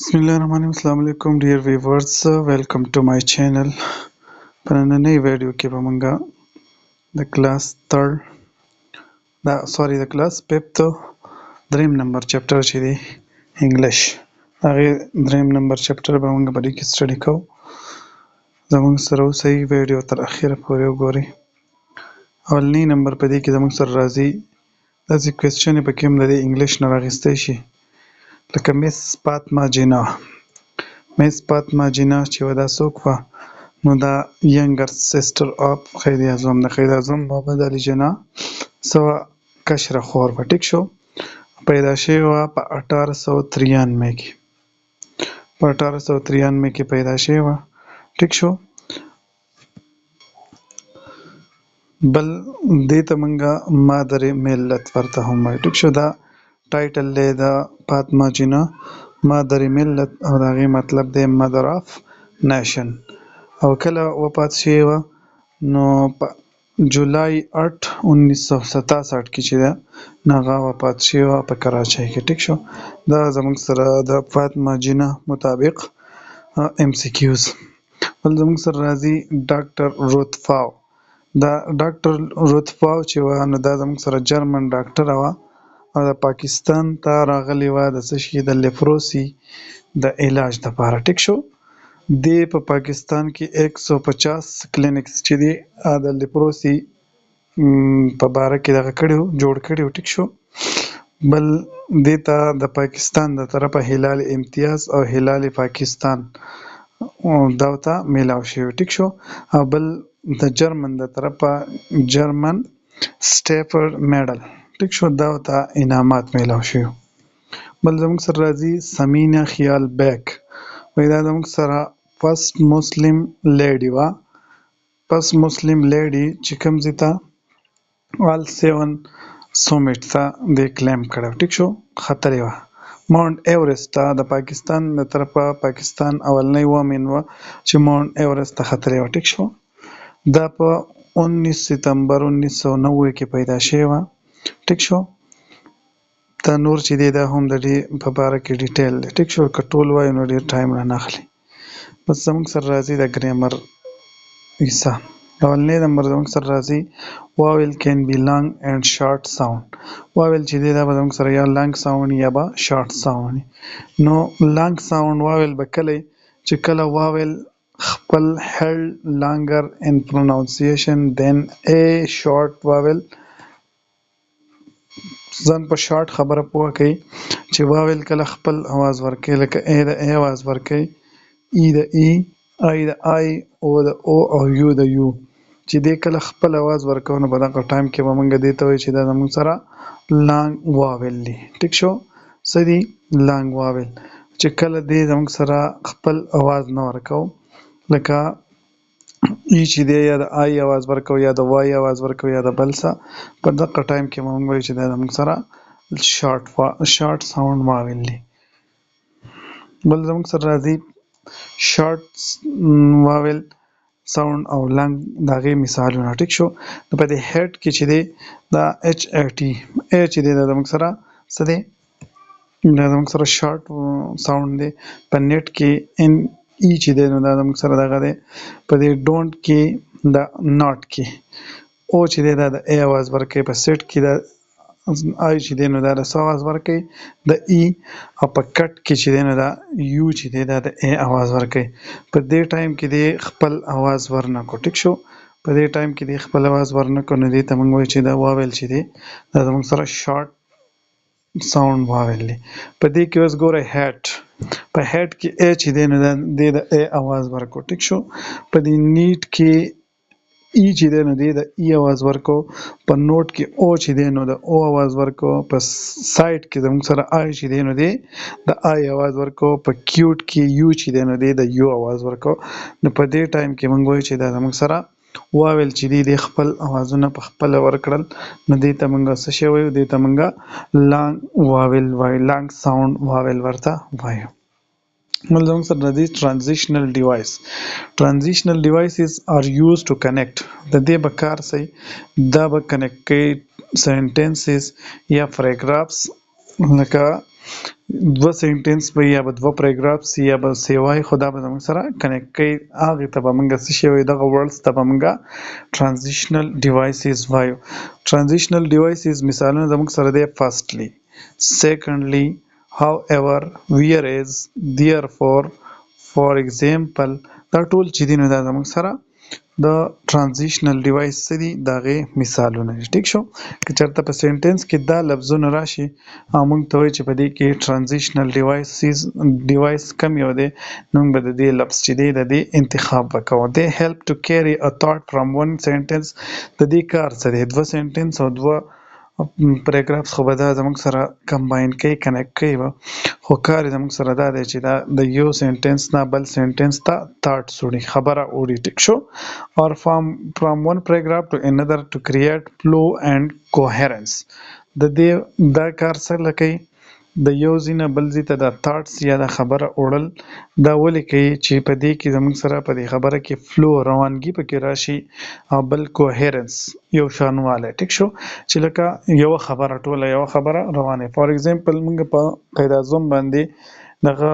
Bismillahirrahmanirrahim. Assalamu alaikum dear viewers. Welcome to my channel. په نننۍ ویډیو کې به مونږ د کلاس third د کلاس fifth دریم نمبر چپټر چې دی انګلیش هغه دریم نمبر چپټر به مونږ په دې کې سټډي کوو. زموږ سره اوسئ ویډیو تر اخره پورې وګورئ. اولنی نمبر په دې کې زموږ سره راځي داسې کوېسچن یې پکې هم د دې انګلیش نه راغیستی شي لکه مس فاطمه جناح. مس فاطمه جناح چې وه دا څوک وه؟ نو دا ینګر سسټر آف قید اعظم د قید اعظم محمد علي جناح څه وه؟ کشره خور وه. ټیک شو. پیدا شوې وه په 1893 کې. په 1893 کې پیدا شوې وه. ټیک شو. بل دې ته مونږه مادر ملت ورته هم وایو. ټیک شو. دا ټایټل دی د فاطمه جناح مادر ملت او د هغې مطلب دی مدر آف نیشن. او کله وفات شوې وه؟ نو په جولای 8 1967 کې چې ده نو هغه وفات شوې وه په کراچۍ کې. ټیک شو. دا زموږ سره د فاطمه جناح مطابق ام سی کیوز. بل زموږ سره راځي ډاکټر روتفاو. دا ډاکټر روتفاو چې وه نو دا زموږ سره جرمن ډاکټره وه او د پاکستان ته راغلې وه د څه شي د لیپروسي د علاج دپاره. ټیک شو. دې په پاکستان کې 150 کلینکس چې دي د لیپروسي په باره کې دغه کړي وو جوړ کړي وو. ټیک شو. بل دې ته د پاکستان د طرفه هلال امتیاز او هلال پاکستان دا ته میلاو شوي. ټیک شو. او بل د جرمن د طرفه جرمن سټیفرډ میډل. ټیک شو. دا ته انعامات میلاو شوي. بل زموږ سره راځي سمینا خیال بیک. وایي دا زموږ سره فرست مسلم لیډي وه. فرست مسلم لیډي چې کوم ځای ته آل 7 سومټ ته دې کلیم کړی. ټیک شو. ختلې وه. ماونټ ایورسټ ته د پاکستان د طرفه پاکستان اولنۍ ومن وه چې ماونټ ایورسټ ته ختلې وه. ټیک شو. دا په 19 ستمبر 1990 کې پیدا شوې وه. ټیک شو. دا نور چې دی دا هم د دې په باره کې ډیټیل دی. ټیک شو. که ټول وایو نو ډېر ټایم رانه اخلي. بس زموږ سره راځي د ګریمر حصه. اولنی نمبر زموږ سره راځي واویل کین بی لانګ اینډ شارټ ساوند. واویل چې دی دا به زموږ سره یا لانګ ساوند یا به شارټ ساوند. نو لانګ ساوند واویل به کله چې کله واویل خپل held longer in pronunciation than a short vowel. ځان په شارټ خبره پوه کوي چې واویل کله خپل اواز ورکوي لکه ای د ای اواز ورکوي، ای د ای، آی د آی، او د او او یو د یو چې دی کله خپل اواز ورکوي نو په دغه ټایم کې به موږ دې ته وایو چې دا زموږ سره لانګ واویل دی. ټیک شو. څه دي؟ لانګ واویل چې کله دی زموږ سره خپل اواز نه ورکوو لکه ای چې دی یا د آی اواز ورکوو یا د وای اواز ورکوو یا د بل څه په دغه ټایم کې موږ وایو چې دا زموږ سره شارټ ساوند واویل دی. بل زموږ سره راځي شارټ واویل ساوند او لانګ د هغې مثالونه. ټیک شو. نو په دې هیډ کې چې دی دا ایچ ای ټي ای چې دی دا زموږ سره څه دی؟ دا زموږ سره شارټ ساوند دی. په نیټ کې ان ای چې دی نو دا زموږ سره دغه دی. په دې ډونټ کې دا ناټ کې او چې دی دا د ای اواز ورکوي. په سیټ کې دا آی چې دی نو دا د څه اواز ورکوي؟ د ای. او په کټ کې چې دی نو دا یو چې دی دا د ای اواز ورکوي. په دې ټایم کې دی خپل اواز ورنکړو. ټیک شو. په دې ټایم کې دی خپل اواز ورنکړو نو دې ته موږ وایو چې دا واویل چې دی دا زموږ سره شارټ ساوند واویل دی. په دې کې اوس ګورئ هیټ. په هیټ کې ای چې دی نو دی د ای اواز ورکړو. ټیک شو. په دې نیټ کې ای چې دی نو دی د ای اواز ورکو. په نوټ کې او چې دی نو د او اواز ورکو. په سایټ کې زموږ سره آی چې دی نو دی د آی اواز ورکو. په کیوټ کې یو چې دی نو دی د یو اواز ورکو. نو په دې ټایم کې موږ وایو چې دا زموږ سره واویل چې دی خپل اوازونه په خپله ورکړل نو دې ته موږ څه شی وایو؟ دې ته موږ لانګ واویل وایو. لانګ ساوند واویل ورته وایو. بل زموږ سره راځي ټرانزیشنل ډیوایس. ټرانزیشنل ډیوایسز آر یوز ټو کنیکټ. د دې به کار صحیح دا به کنیکټ کوي سینټنسز یا پاراګرافز لکه دوه سنټنس به یا به دوه پیراګرافس یا به سیوای خدا به زموږ سره کنیکټ کوي هغه ته به موږ څه شی وي دغه ورډز ته به موږ ترانزیشنل ډیوایسز وایو. ترانزیشنل ډیوایسز مثالونه زموږ سره دی فرستلی secondly however whereas therefore for example دا ټول چې دي نو دا زموږ سره د ترانزیشنل ډیوایس څه دي د هغې مثالونه دي. ټیک شو که چېرته په سینټنس کې دا لفظونه راشي او موږ ته وایي چې په دې کې ترانزیشنل ډیوایس کم یو دی نو موږ به د دې لفظ چې دی د دې انتخاب وکړو. they help to carry a thought from one sentence د دې کار څه دی دوه سینټنس او دوه پیراګرافس خو به دا زموږ سره کمباین کوي کنیکټ کوي به خو کار یې زموږ سره دا دی چې دا د یو سینټنس نه بل سینټنس ته تاټس وړي خبره وړي. ټیک شو or from one paragraph to another to create flow and coherence د دې دا کار څه کوي د یو ځای نه بل ځای ته د تاټس یا د خبره وړل دا ولې کوي چې په دې کې زموږ سره په دې خبره کې فلو روانګي پکې راشي او بل کوهرنس یو شانوالی. ټیک شو چې لکه یو خبره ټوله یو خبره روانه فار ایگزامپل موږ په قاعده اعظم باندې دغه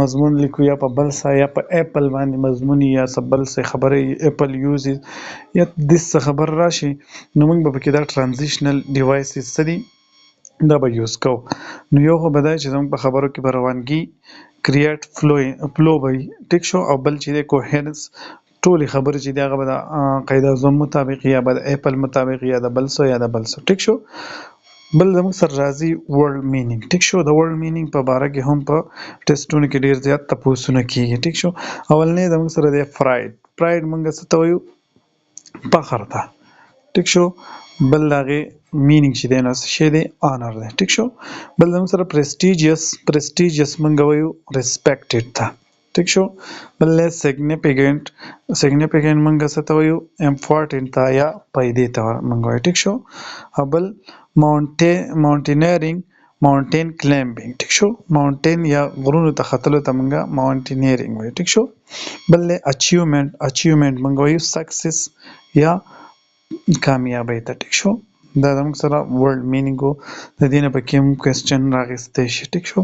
مضمون لیکو یا په بل څه یا په اپل باندې مضمون یا بل څه خبره اپل یوز یا د څه خبر راشي نو موږ به پکې دا ترانزیشنل ډیوایسز څه دي دا به یوز کوو. نو یو خو به دا چې زموږ په خبرو کې به روانګي کریټ فلو به وي. ټیک شو او بل چې دی کوهرنس ټولې خبرې چې دی هغه به د قاعده اعظم مطابق یا به د اپل مطابق یا د بل څه یا د بل څه. ټیک شو بل زموږ سره راځي ورډ مینینګ. ټیک شو د ورډ مینینګ په باره کې هم په ټیسټونو کې ډیر زیات تپوسونه کیږي. ټیک شو اولنی زموږ سره دی پراید موږ څه ته وایو فخر ته. ټیک شو بل هغې مینینګ چې دی نو څه شی دی آنر دی. ټیک شو بل زموږ سره پریسټیجیس موږ وایو ریسپیکټډ ته. ټیک شو بل دی سیګنیفیکنټ موږ څه ته وایو امپورټنټ ته یا فایدې ته موږ وایو. ټیک شو او بل ماونټینیرینګ ماونټین کلایمبینګ. ټیک شو ماونټین یا غرونو ته ختلو ته موږ ماونټینیرینګ وایو. ټیک شو بل دی اچیومنټ موږ وایو سکسس یا کامیابی ته. ټیک شو دا زموږ سره ورډ مینینګ و د دې نه پکې هم کوېسچن راغیستی شي. ټیک شو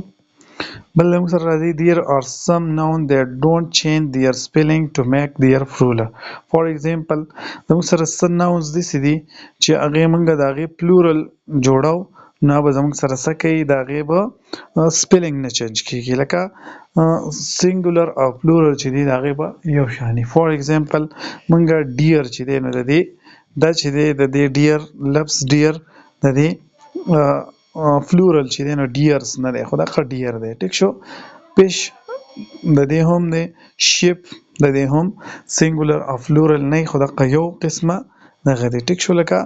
بل زموږ سره راځي there are some noun that don't change their spelling to make their plural. for example زموږ سره څه nouns داسې دي چې هغې موږ د هغې پلورل جوړو نو به زموږ سره څه کوي د هغې به سپیلنګ نه چینج کېږي لکه سینګولر او پلورل چې دي د هغې به یو شاني. فار ایگزامپل موږ ډیر چې دی نو د دې دا چې دی د دې ډیر لفظ ډیر د دې فلورل چې دی نو ډیرز نه دی خو دغه ډیر دی. ټیک شو فش د دې هم دی شیپ د دې هم سینګولر او فلورل نه خو دغه یو قسمه دغه دی. ټیک شو لکه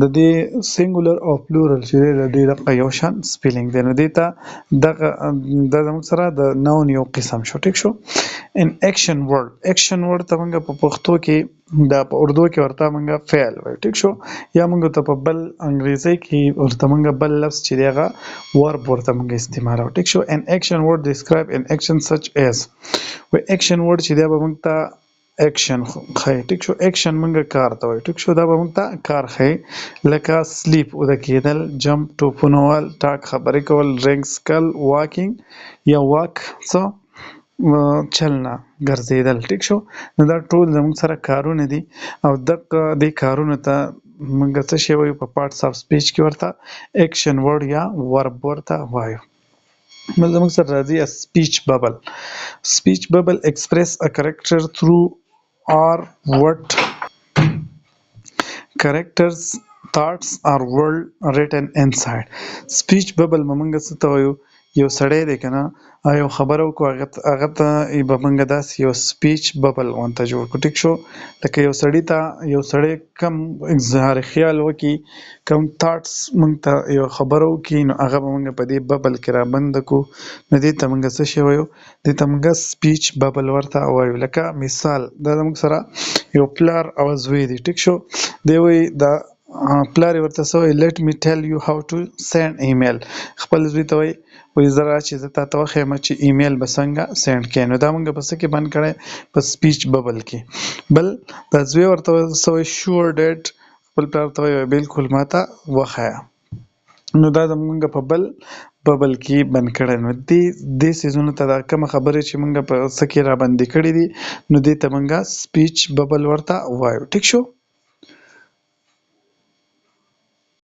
د دې سینګولر او پلورل چې دی د دې دغه یو شان سپیلنګ دی نو دې ته دغه دا زموږ سره د ناون یو قسم شو. ټیک شو ان ایکشن ورډ ته موږ په پښتو کې دا په اردو کې ورته موږ فعل وایو. ټیک شو یا موږ ته په بل انګریزي کې ورته موږ بل لفظ چې دی هغه ورب ورته موږ استعمالوو. ټیک شو ان ایکشن ورډ ډسکرایب ان ایکشن سچ ایز و ایکشن ورډ چې دی به موږ ته ایکشن ښایي. ټیک شو ایکشن موږ کار ته وایو. ټیک شو دا به موږ ته کار ښایي لکه سلیپ وده کېدل جمپ ټوپونه وهل ټاک خبرې کول رینګ سکل واکینګ یا واک څه چلنه ګرځېدل. ټیک شو نو دا ټول زموږ سره کارونه دي او دې کارونو ته موږ څه شی وایو په پارټس آف سپیچ کې ورته ایکشن ورډ یا ورب ورته وایو. بل زموږ سره راځي سپیچ ببل ایکسپریس ا کریکټر تھرو or what characters thoughts or word written inside. speech bubble موږ څه ته وایو یو سړی دی که نه یو خبره وکړو هغه ته به موږ داسې یو سپیچ ببل غونته جوړ کړو. ټیک شو لکه یو سړی کم اظهار خیال وکړي کم تاټس موږ ته یو خبره وکړي نو هغه به موږ په دې ببل کې رابنده کړو نو دې ته موږ څه شی وایو دې ته موږ سپیچ ببل ورته وایو. لکه مثال دا زموږ سره یو پلار او زوی دی. ټیک شو دی وایي دا پلار یې ورته څه وایي let me tell you how to send email خپل زوی ته وایي زه چې زه تا ته وښیم چې ایمیل به څنګه سینډ کړې نو دا موږ په څه کې بند کړی په سپیچ ببل کې. بل دا زوی ورته څه وایي شور ډیډ خپل پلار ته وایي بالکل ما ته وښیه نو دا زموږ په بل ببل کې بند کړی. نو دې څیزونو ته دا کومه خبرې چې موږ په څه کې رابندې کړې دي نو دې ته موږ سپیچ ببل ورته وایو. ټیک شو.